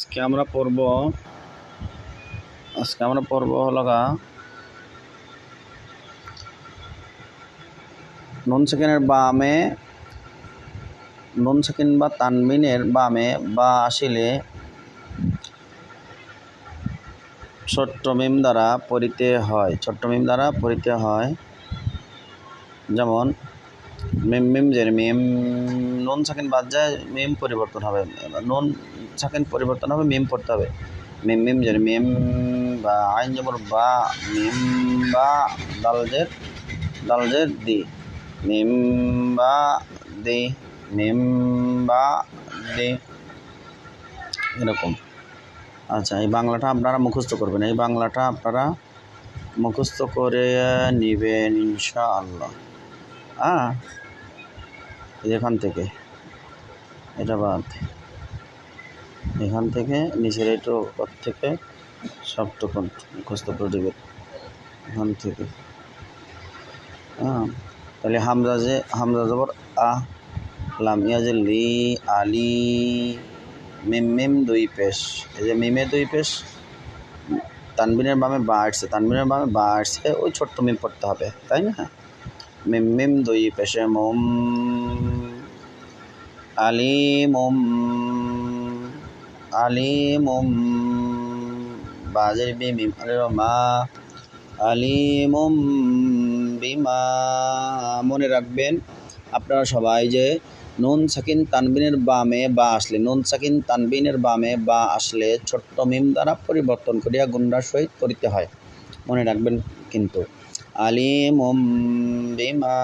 আজকে আমরা পড়ব হলো নুন সাকিনের বামে নুন সাকিন বা তানবিনের বামে বা আসিলে ছোট্ট মিম দ্বারা পড়িতে হয় যেমন মিম মিম জের মিম নুন সাকিন বাদ যায় মিম পরিবর্তন হবে নুন সাকিন পরিবর্তন হবে মিম পড়তে হবে মিম মিম জের মিম বা আইন জবর বা মিম বা দাল জের দি মিম বা দি মিম বা দি এরকম। আচ্ছা, এই বাংলাটা আপনারা মুখস্থ করবেন, মুখস্থ করে নেবেন ইনশাআল্লাহ। এখান থেকে এটা বাদ, এখান থেকে নিচের একটু থেকে সবটুকু মুখস্থ করে দেবেন এখান থেকে। তাহলে হামজা জবর আ, লাম ইয়াজে লি, আলি, মিম মিম দুই পেশ, এই যে মিমে দুই পেশ, তানবিনের বামে বা আসছে ওই ছোট্ট মিম পড়তে হবে, তাই না? মিম মিম দুই পেশে মোম, আলিমুম বাজের বি মিম মা, আলিমুম বিমা। মনে রাখবেন আপনারা সবাই যে নুন সাকিন তানবিনের বামে বা আসলে ছোট্ট মিম দ্বারা পরিবর্তন করিয়া গুণরার সহিত পড়িতে হয়, মনে রাখবেন কিন্তু। আলিমুম বিমা